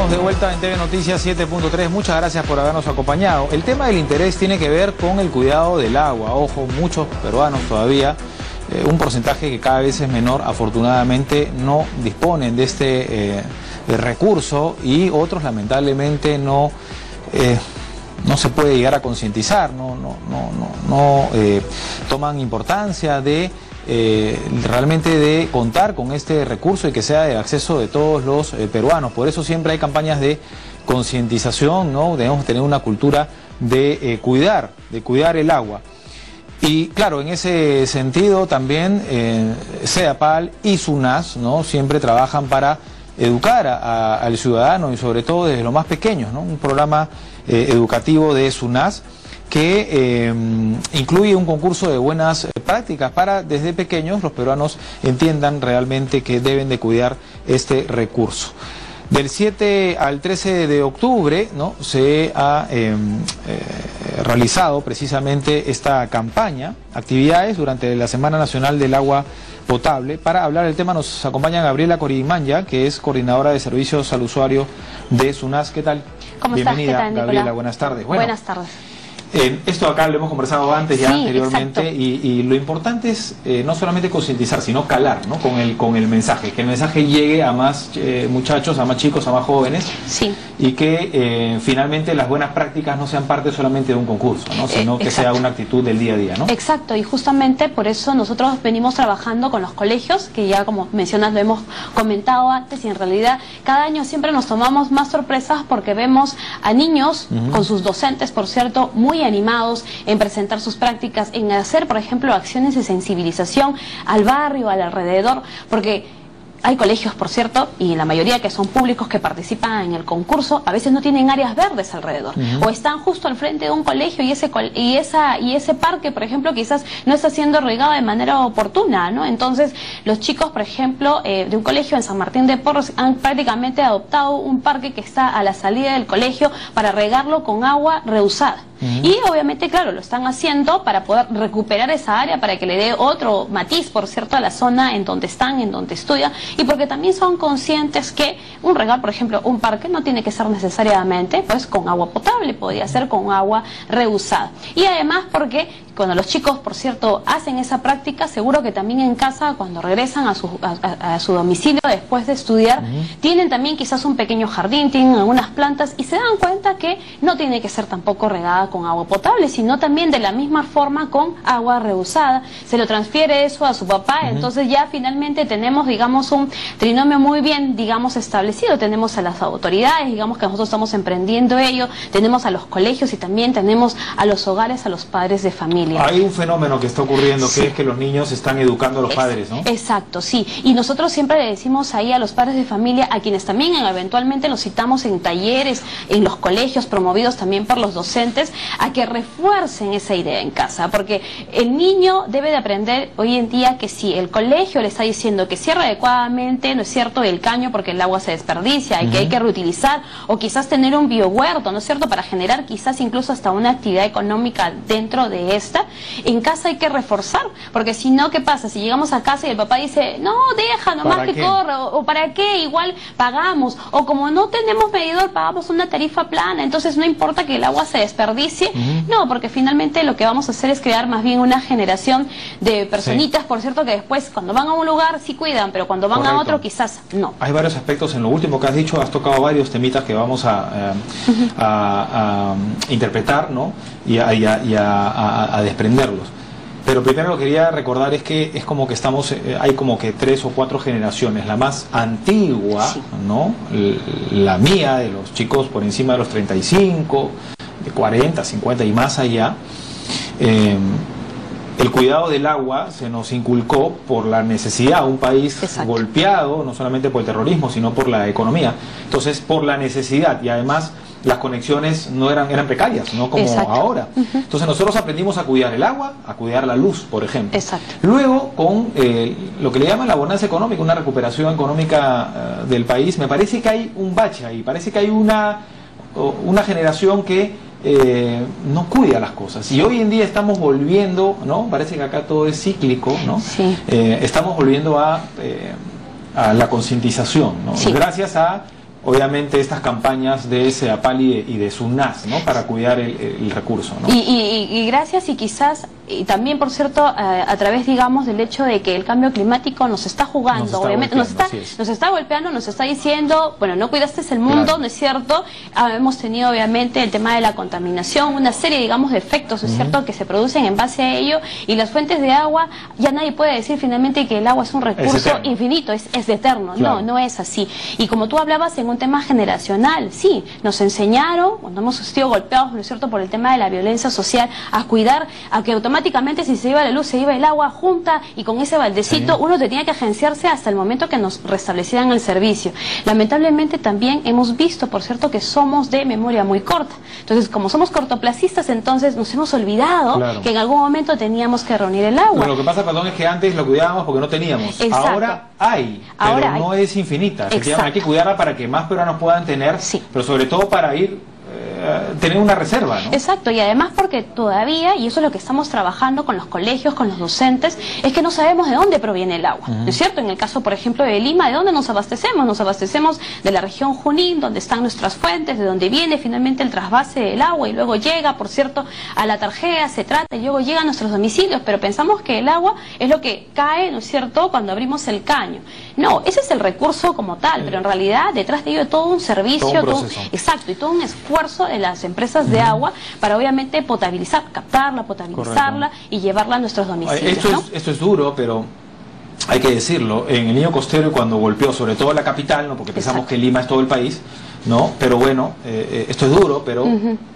Estamos de vuelta en TV Noticias 7.3. Muchas gracias por habernos acompañado. El tema del interés tiene que ver con el cuidado del agua. Ojo, muchos peruanos todavía, un porcentaje que cada vez es menor, afortunadamente no disponen de este recurso, y otros lamentablemente no se puede llegar a concientizar, no toman importancia de realmente de contar con este recurso y que sea de acceso de todos los peruanos. Por eso siempre hay campañas de concientización, ¿no? Debemos tener una cultura de cuidar el agua. Y claro, en ese sentido también CEDAPAL y SUNAS, ¿no? Siempre trabajan para educar al ciudadano, y sobre todo desde los más pequeños, ¿no? Un programa educativo de SUNAS que incluye un concurso de buenas prácticas para desde pequeños los peruanos entiendan realmente que deben de cuidar este recurso. Del 7 al 13 de octubre, ¿no? Se ha realizado precisamente esta campaña, actividades durante la Semana Nacional del Agua Potable. Para hablar del tema nos acompaña Gabriela Corimanya, que es coordinadora de servicios al usuario de SUNAS. ¿Qué tal? ¿Cómo Bienvenida, estás? ¿Qué tal, Gabriela, buenas tardes. Bueno, buenas tardes. Esto acá lo hemos conversado antes ya, sí, anteriormente, y lo importante es no solamente concientizar, sino calar, ¿no? con el mensaje, que el mensaje llegue a más muchachos, a más chicos, a más jóvenes, sí, y que finalmente las buenas prácticas no sean parte solamente de un concurso, ¿no? Sino que sea una actitud del día a día, ¿no? Exacto, y justamente por eso nosotros venimos trabajando con los colegios, que ya como mencionas lo hemos comentado antes, y en realidad cada año siempre nos tomamos más sorpresas porque vemos a niños con sus docentes, por cierto, muy animados en presentar sus prácticas, en hacer, por ejemplo, acciones de sensibilización al barrio, al alrededor, porque hay colegios, por cierto, y la mayoría que son públicos que participan en el concurso, a veces no tienen áreas verdes alrededor, o están justo al frente de un colegio y ese parque, por ejemplo, quizás no está siendo regado de manera oportuna, ¿no? Entonces, los chicos, por ejemplo, de un colegio en San Martín de Porres han prácticamente adoptado un parque que está a la salida del colegio para regarlo con agua reusada. Y obviamente, claro, lo están haciendo para poder recuperar esa área, para que le dé otro matiz, por cierto, a la zona en donde están, en donde estudian, y porque también son conscientes que un regar, por ejemplo, un parque no tiene que ser necesariamente pues con agua potable, podría ser con agua reusada. Y además porque cuando los chicos, por cierto, hacen esa práctica, seguro que también en casa, cuando regresan a su domicilio después de estudiar, tienen también quizás un pequeño jardín, tienen algunas plantas, y se dan cuenta que no tiene que ser tampoco regada con agua potable, sino también de la misma forma con agua reusada. Se lo transfiere eso a su papá, entonces ya finalmente tenemos, digamos, un trinomio muy bien, digamos, establecido. Tenemos a las autoridades, digamos, que nosotros estamos emprendiendo ello, tenemos a los colegios y también tenemos a los hogares, a los padres de familia. Hay un fenómeno que está ocurriendo, que es que los niños están educando a los padres, ¿no? Exacto, sí. Y nosotros siempre le decimos ahí a los padres de familia, a quienes también eventualmente los citamos en talleres, en los colegios, promovidos también por los docentes, a que refuercen esa idea en casa, porque el niño debe de aprender hoy en día que si el colegio le está diciendo que cierre adecuadamente, no es cierto, el caño porque el agua se desperdicia y que hay que reutilizar, o quizás tener un biohuerto, ¿no es cierto?, para generar quizás incluso hasta una actividad económica dentro de esta, en casa hay que reforzar, porque si no, ¿qué pasa? Si llegamos a casa y el papá dice, no, deja nomás que corra, o ¿para qué? Igual pagamos, o como no tenemos medidor, pagamos una tarifa plana, entonces no importa que el agua se desperdicie. No, porque finalmente lo que vamos a hacer es crear más bien una generación de personitas, por cierto, que después cuando van a un lugar sí cuidan, pero cuando van a otro quizás no. Hay varios aspectos en lo último que has dicho, has tocado varios temitas que vamos a interpretar, ¿no? Y a desprenderlos. Pero primero lo que quería recordar es que es como que estamos, hay como que 3 o 4 generaciones. La más antigua, ¿no? La mía, de los chicos por encima de los 35, de 40, 50 y más allá. El cuidado del agua se nos inculcó por la necesidad, un país golpeado no solamente por el terrorismo, sino por la economía. Entonces, por la necesidad, y además las conexiones no eran precarias, no como ahora. Entonces nosotros aprendimos a cuidar el agua, a cuidar la luz, por ejemplo. Luego, con lo que le llaman la bonanza económica, una recuperación económica del país, me parece que hay un bache ahí, parece que hay una generación que no cuida las cosas. Y hoy en día estamos volviendo, ¿no? Parece que acá todo es cíclico, ¿no? Estamos volviendo a la concientización, ¿no? Gracias a obviamente estas campañas de SEDAPAL y de SUNAS, ¿no? Para cuidar el recurso, ¿no? Y gracias, y quizás, y también por cierto, a través, digamos, del hecho de que el cambio climático nos está jugando, obviamente nos está golpeando, nos está diciendo, bueno, no cuidaste el mundo, claro, ¿no es cierto? Hemos tenido obviamente el tema de la contaminación, una serie, digamos, de efectos, ¿no es cierto?, que se producen en base a ello, y las fuentes de agua, ya nadie puede decir finalmente que el agua es un recurso infinito, es eterno, claro. No es así. Y como tú hablabas en un tema generacional, sí, nos enseñaron, cuando hemos sido golpeados, ¿no es cierto?, por el tema de la violencia social, a cuidar, a que automáticamente si se iba la luz, se iba el agua junta, y con ese baldecito uno tenía que agenciarse hasta el momento que nos restablecieran el servicio. Lamentablemente también hemos visto, por cierto, que somos de memoria muy corta. Entonces, como somos cortoplacistas, entonces nos hemos olvidado, claro, que en algún momento teníamos que reunir el agua. Bueno, lo que pasa, perdón, es que antes lo cuidábamos porque no teníamos. Exacto. Ahora hay, pero no es infinita. Hay que cuidarla para que más peruanos puedan tener, pero sobre todo para ir tener una reserva, ¿no? Exacto, y además porque todavía, y eso es lo que estamos trabajando con los colegios, con los docentes, es que no sabemos de dónde proviene el agua, ¿no es cierto? En el caso, por ejemplo, de Lima, ¿de dónde nos abastecemos? Nos abastecemos de la región Junín, donde están nuestras fuentes, de donde viene finalmente el trasvase del agua, y luego llega, por cierto, a la tarjeta, se trata, y luego llega a nuestros domicilios, pero pensamos que el agua es lo que cae, ¿no es cierto?, cuando abrimos el caño. No, ese es el recurso como tal, pero en realidad detrás de ello todo un servicio, exacto, y todo un esfuerzo de las empresas de agua para obviamente potabilizar, captarla, potabilizarla, correcto, y llevarla a nuestros domicilios. Esto es duro, pero hay que decirlo, en el Niño Costero, cuando golpeó sobre todo la capital, ¿no?, porque pensamos que Lima es todo el país, ¿no? Pero bueno, esto es duro, pero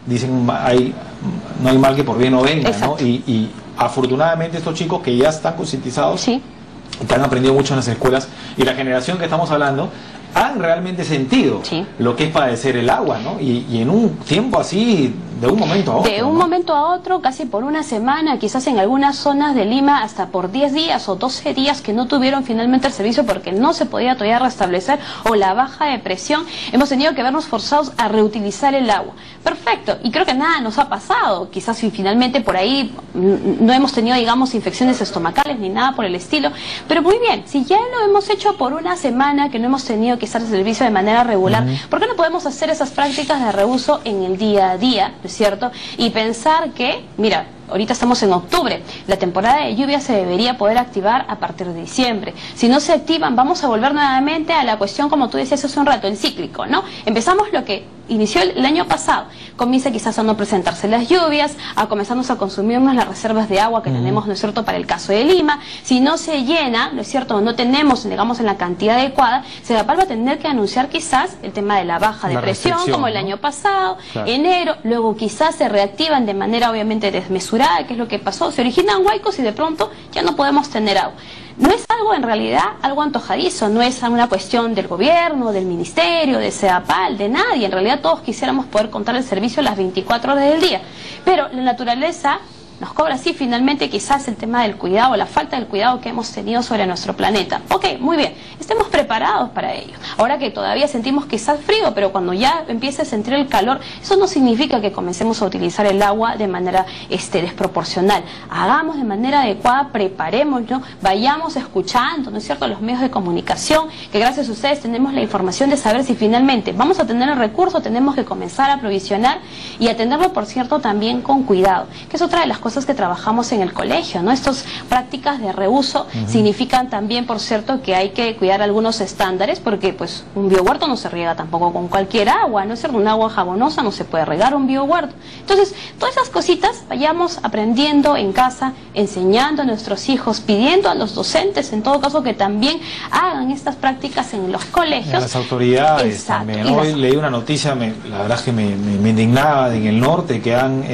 dicen no hay mal que por bien no venga, ¿no? Y afortunadamente estos chicos que ya están concientizados, que han aprendido mucho en las escuelas, y la generación que estamos hablando, han realmente sentido lo que es padecer el agua, ¿no? Y en un tiempo así, de un momento a otro. De un momento a otro, casi por una semana, quizás en algunas zonas de Lima hasta por 10 días o 12 días que no tuvieron finalmente el servicio porque no se podía todavía restablecer, o la baja de presión, hemos tenido que vernos forzados a reutilizar el agua. Perfecto, y creo que nada nos ha pasado, quizás si finalmente por ahí no hemos tenido, digamos, infecciones estomacales ni nada por el estilo, pero muy bien, si ya lo hemos hecho por una semana que no hemos tenido que estar el servicio de manera regular, ¿por qué no podemos hacer esas prácticas de reuso en el día a día, ¿no es cierto? Y pensar que, mira, ahorita estamos en octubre, la temporada de lluvia se debería poder activar a partir de diciembre. Si no se activan, vamos a volver nuevamente a la cuestión, como tú decías hace un rato, el cíclico, ¿no? Empezamos lo que inició el año pasado, comienza quizás a no presentarse las lluvias, a comenzarnos a consumirnos las reservas de agua que tenemos, ¿no es cierto?, para el caso de Lima. Si no se llena, ¿no es cierto?, no tenemos, digamos, en la cantidad adecuada, SEDAPAL va a tener que anunciar quizás el tema de la baja de presión, como el año pasado, enero, luego quizás se reactivan de manera obviamente desmesurada, que es lo que pasó, se originan huaicos y de pronto ya no podemos tener agua. No es algo en realidad algo antojadizo, no es una cuestión del gobierno, del ministerio, de SEDAPAL, de nadie. En realidad todos quisiéramos poder contar el servicio las 24 horas del día, pero la naturaleza nos cobra así finalmente quizás el tema del cuidado, la falta del cuidado que hemos tenido sobre nuestro planeta. Ok, muy bien, estemos preparados para ello. Ahora que todavía sentimos quizás frío, pero cuando ya empiece a sentir el calor, eso no significa que comencemos a utilizar el agua de manera desproporcional. Hagamos de manera adecuada, preparémonos, vayamos escuchando, ¿no es cierto?, los medios de comunicación, que gracias a ustedes tenemos la información de saber si finalmente vamos a tener el recurso, tenemos que comenzar a provisionar y atenderlo, por cierto, también con cuidado, que es otra de las cosas que trabajamos en el colegio, ¿no? Estas prácticas de reuso significan también, por cierto, que hay que cuidar algunos estándares, porque pues un biohuerto no se riega tampoco con cualquier agua, ¿no es cierto? Un agua jabonosa no se puede regar un biohuerto. Entonces, todas esas cositas vayamos aprendiendo en casa, enseñando a nuestros hijos, pidiendo a los docentes, en todo caso, que también hagan estas prácticas en los colegios. A las autoridades también, ¿no? Hoy leí una noticia, la verdad es que me indignaba, en el norte, que han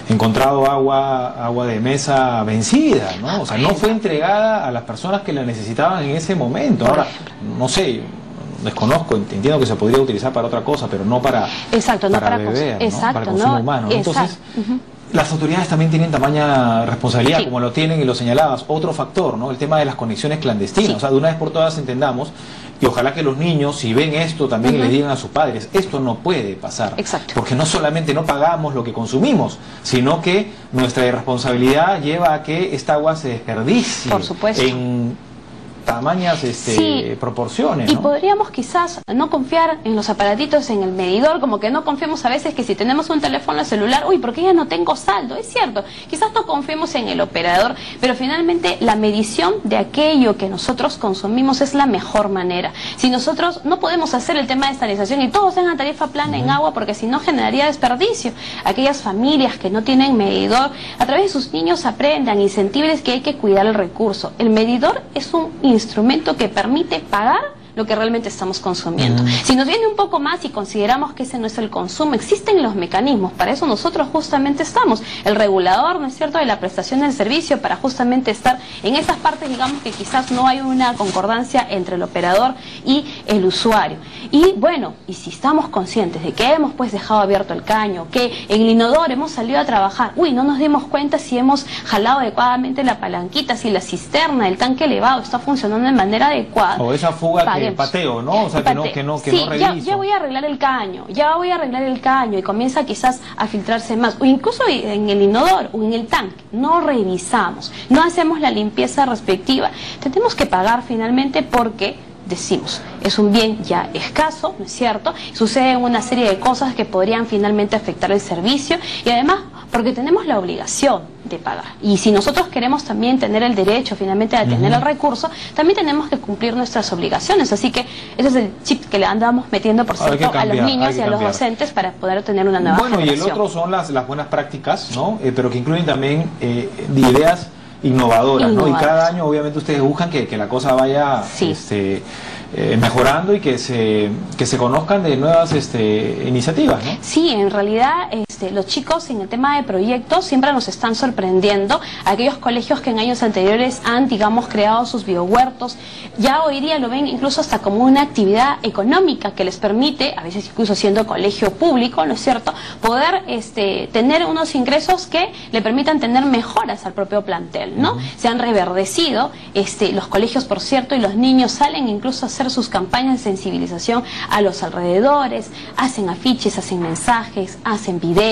encontrado agua de mesa vencida, ¿no? O sea, no fue entregada a las personas que la necesitaban en ese momento. Ahora, no sé, desconozco, entiendo que se podría utilizar para otra cosa, pero no para, para beber, ¿no? Para consumo humano. Entonces, las autoridades también tienen tamaña responsabilidad, como lo tienen y lo señalabas. Otro factor, ¿no? El tema de las conexiones clandestinas. O sea, de una vez por todas entendamos, y ojalá que los niños, si ven esto, también les digan a sus padres, esto no puede pasar. Porque no solamente no pagamos lo que consumimos, sino que nuestra irresponsabilidad lleva a que esta agua se desperdicie tamañas proporciones, y ¿no? podríamos quizás no confiar en los aparatitos, en el medidor, como que no confiamos a veces que si tenemos un teléfono celular, uy, ¿por qué ya no tengo saldo? Es cierto, quizás no confiemos en el operador, pero finalmente la medición de aquello que nosotros consumimos es la mejor manera. Si nosotros no podemos hacer el tema de estabilización y todos tengan tarifa plana en agua, porque si no generaría desperdicio. Aquellas familias que no tienen medidor, a través de sus niños aprendan, incentives que hay que cuidar el recurso. El medidor es un instrumento que permite pagar lo que realmente estamos consumiendo. Si nos viene un poco más y consideramos que ese no es el consumo, existen los mecanismos, para eso nosotros justamente estamos. El regulador, ¿no es cierto?, de la prestación del servicio, para justamente estar en esas partes, digamos, que quizás no hay una concordancia entre el operador y el usuario. Y bueno, y si estamos conscientes de que hemos pues dejado abierto el caño, que en el inodoro hemos salido a trabajar, uy, no nos dimos cuenta si hemos jalado adecuadamente la palanquita, si la cisterna, el tanque elevado está funcionando de manera adecuada. O esa fuga que pateo, ¿no? O sea, que no reviso. Ya voy a arreglar el caño, y comienza quizás a filtrarse más. O incluso en el inodoro o en el tanque, no revisamos, no hacemos la limpieza respectiva. Tenemos que pagar finalmente porque decimos, es un bien ya escaso, ¿no es cierto? Suceden una serie de cosas que podrían finalmente afectar el servicio y además porque tenemos la obligación de pagar. Y si nosotros queremos también tener el derecho finalmente de tener el recurso, también tenemos que cumplir nuestras obligaciones. Así que ese es el chip que le andamos metiendo, por cierto, a los niños y a los docentes para poder tener una nueva generación. Y el otro son las buenas prácticas, ¿no? Pero que incluyen también ideas innovadoras, ¿no? Y cada año obviamente ustedes buscan que la cosa vaya mejorando y que se conozcan de nuevas iniciativas, ¿no? Sí, en realidad los chicos en el tema de proyectos siempre nos están sorprendiendo. Aquellos colegios que en años anteriores han, digamos, creado sus biohuertos, ya hoy día lo ven incluso hasta como una actividad económica que les permite, a veces incluso siendo colegio público, ¿no es cierto?, poder tener unos ingresos que le permitan tener mejoras al propio plantel, ¿no? Se han reverdecido los colegios, por cierto, y los niños salen incluso a hacer sus campañas de sensibilización a los alrededores, hacen afiches, hacen mensajes, hacen videos,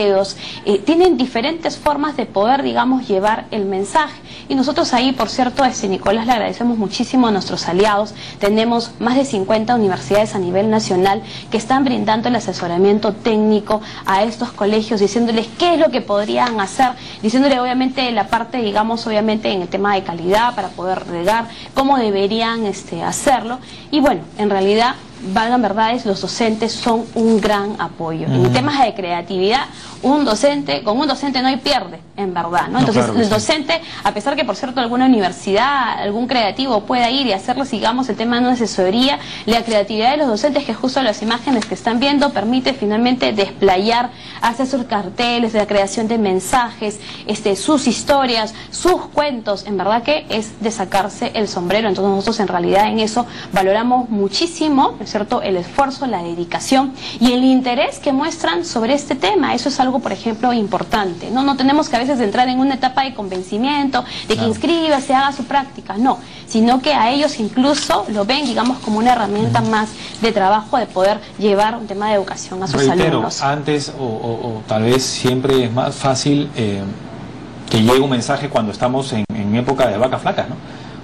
tienen diferentes formas de poder, digamos, llevar el mensaje. Y nosotros ahí, por cierto, Nicolás, le agradecemos muchísimo a nuestros aliados. Tenemos más de 50 universidades a nivel nacional que están brindando el asesoramiento técnico a estos colegios, diciéndoles qué es lo que podrían hacer, diciéndole obviamente la parte, digamos, obviamente en el tema de calidad para poder regar, cómo deberían hacerlo. Y bueno, en realidad, valgan verdades, los docentes son un gran apoyo. En temas de creatividad, con un docente no hay pierde, en verdad, ¿no? Entonces, claro, el docente, a pesar que, por cierto, alguna universidad, algún creativo pueda ir y hacerles, digamos, el tema de una asesoría, la creatividad de los docentes, que justo las imágenes que están viendo, permite finalmente desplayar, hacer sus carteles, la creación de mensajes, sus historias, sus cuentos, en verdad que es de sacarse el sombrero. Entonces nosotros en realidad en eso valoramos muchísimo, ¿no es cierto?, el esfuerzo, la dedicación y el interés que muestran sobre este tema. Eso es algo, por ejemplo, importante, ¿no? No tenemos que a veces entrar en una etapa de convencimiento, de que inscríbase, haga su práctica, no, sino que a ellos incluso lo ven, digamos, como una herramienta más de trabajo, de poder llevar un tema de educación a sus alumnos. Antes o tal vez siempre es más fácil que llegue un mensaje cuando estamos en época de vacas flacas, ¿no?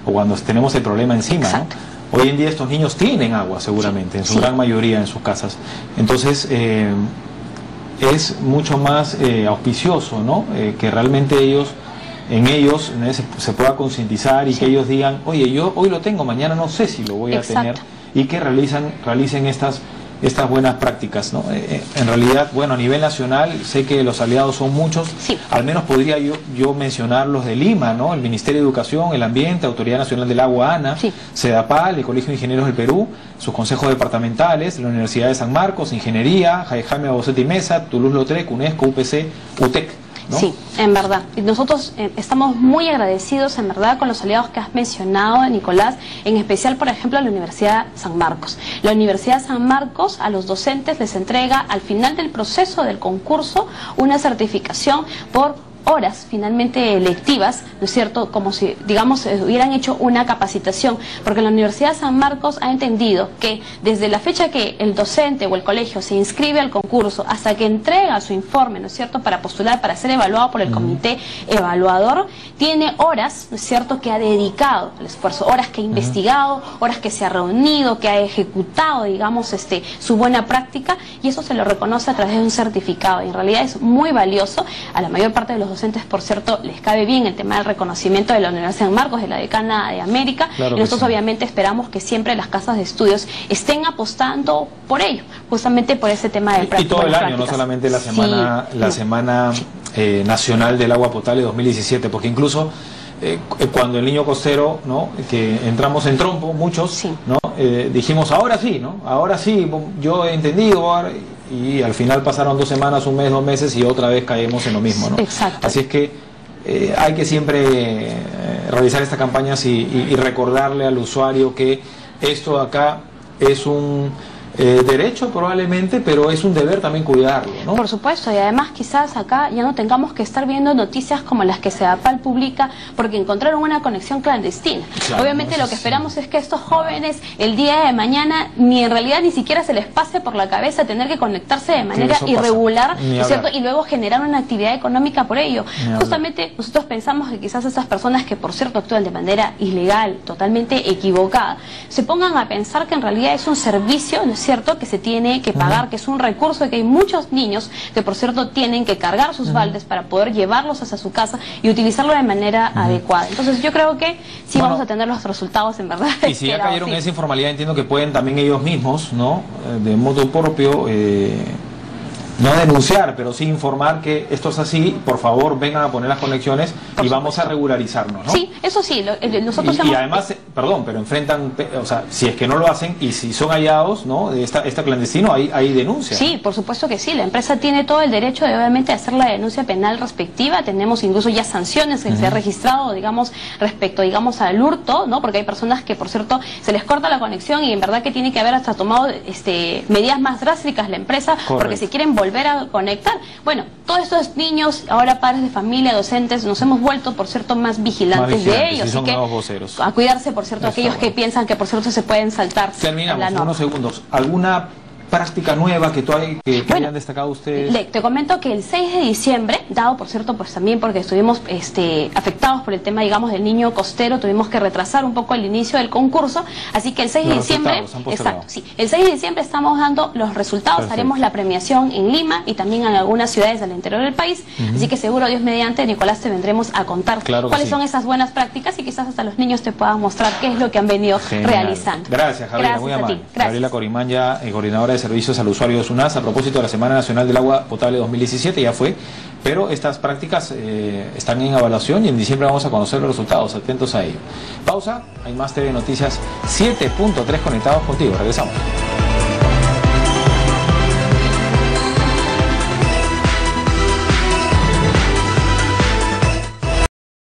O cuando tenemos el problema encima, ¿no? Hoy en día estos niños tienen agua seguramente, en su gran mayoría en sus casas. Entonces es mucho más auspicioso, ¿no? Que realmente en ellos se pueda concientizar y que ellos digan, oye, yo hoy lo tengo, mañana no sé si lo voy a tener, y que realicen estas buenas prácticas, ¿no? En realidad, bueno, a nivel nacional sé que los aliados son muchos, al menos podría yo mencionar los de Lima, ¿no? El Ministerio de Educación, el Ambiente, Autoridad Nacional del Agua, ANA, CEDAPAL, el Colegio de Ingenieros del Perú, sus consejos departamentales, la Universidad de San Marcos, Ingeniería, Jaime Babosetti Mesa, Toulouse-Lautrec, UNESCO, UPC, UTEC, ¿no? Sí, en verdad. Nosotros estamos muy agradecidos, en verdad, con los aliados que has mencionado, Nicolás, en especial, por ejemplo, a la Universidad San Marcos. La Universidad San Marcos a los docentes les entrega al final del proceso del concurso una certificación por horas finalmente lectivas, ¿no es cierto?, como si, digamos, hubieran hecho una capacitación, porque la Universidad San Marcos ha entendido que desde la fecha que el docente o el colegio se inscribe al concurso hasta que entrega su informe, ¿no es cierto?, para postular, para ser evaluado por el comité evaluador, tiene horas, ¿no es cierto?, que ha dedicado al esfuerzo, horas que ha investigado, horas que se ha reunido, que ha ejecutado, digamos, su buena práctica, y eso se lo reconoce a través de un certificado, y en realidad es muy valioso. A la mayor parte de los docentes, por cierto, les cabe bien el tema del reconocimiento de la Universidad San Marcos, de la Decana de América, claro, y nosotros sí, obviamente esperamos que siempre las casas de estudios estén apostando por ello, justamente por ese tema de prácticas. Y todo el año, no solamente la semana, sí, la semana nacional del agua potable 2017, porque incluso cuando el niño costero, ¿no?, que entramos en trompo, muchos, sí, ¿no?, dijimos, ahora sí, ¿no?, ahora sí, yo he entendido, y al final pasaron 2 semanas, 1 mes, 2 meses, y otra vez caemos en lo mismo, ¿no? Exacto. Así es que hay que siempre realizar estas campañas y recordarle al usuario que esto acá es un derecho probablemente, pero es un deber también cuidarlo, ¿no? Por supuesto, y además quizás acá ya no tengamos que estar viendo noticias como las que CEDAPAL publica porque encontraron una conexión clandestina. Claro, obviamente no, lo que esperamos es que estos jóvenes el día de mañana en realidad ni siquiera se les pase por la cabeza tener que conectarse de manera irregular, ¿cierto?, y luego generar una actividad económica por ello. Justamente nosotros pensamos que quizás esas personas que por cierto actúan de manera ilegal, totalmente equivocada, se pongan a pensar que en realidad es un servicio, ¿no es cierto?, que se tiene que pagar, que es un recurso, que hay muchos niños que por cierto tienen que cargar sus baldes para poder llevarlos hacia su casa y utilizarlo de manera adecuada. Entonces yo creo que sí, vamos a tener los resultados en verdad. Y si ya cayeron en esa informalidad, entiendo que pueden también ellos mismos, ¿no?, de modo propio, no denunciar, pero sí informar que esto es así, por favor vengan a poner las conexiones y vamos a regularizarnos, ¿no? Sí, eso sí, nosotros y además, perdón, pero enfrentan, o sea, si es que no lo hacen y si son hallados, ¿no?, de esta clandestino, hay denuncia. Sí, por supuesto que sí, la empresa tiene todo el derecho de obviamente hacer la denuncia penal respectiva, tenemos incluso ya sanciones que se ha registrado, digamos, respecto, digamos, al hurto, ¿no?, porque hay personas que, por cierto, se les corta la conexión y en verdad que tiene que haber hasta tomado medidas más drásticas la empresa. Correcto. Porque si quieren volver a conectar. Bueno, todos estos niños, ahora padres de familia, docentes, nos hemos vuelto, por cierto, más vigilantes de ellos. Sí, son así que nuevos voceros. a cuidarse, por cierto, aquellos que piensan que, por cierto, se pueden saltar. Terminamos, unos segundos. ¿Alguna práctica nueva que hayan destacado ustedes? Te comento que el 6 de diciembre, dado por cierto, pues también porque estuvimos afectados por el tema, digamos, del niño costero, tuvimos que retrasar un poco el inicio del concurso, así que el 6 de diciembre, exacto, sí, el 6 de diciembre estamos dando los resultados. Perfecto. Haremos la premiación en Lima y también en algunas ciudades del interior del país, así que seguro, Dios mediante, Nicolás, te vendremos a contar cuáles son esas buenas prácticas y quizás hasta los niños te puedan mostrar qué es lo que han venido realizando. Gracias, Gabriela, muy amable. Gabriela Corimán, coordinadora de servicios al usuario de SUNAS, a propósito de la Semana Nacional del Agua Potable 2017, ya fue, pero estas prácticas están en evaluación y en diciembre vamos a conocer los resultados, atentos a ello. Pausa, hay más TV Noticias 7.3 conectados contigo, regresamos.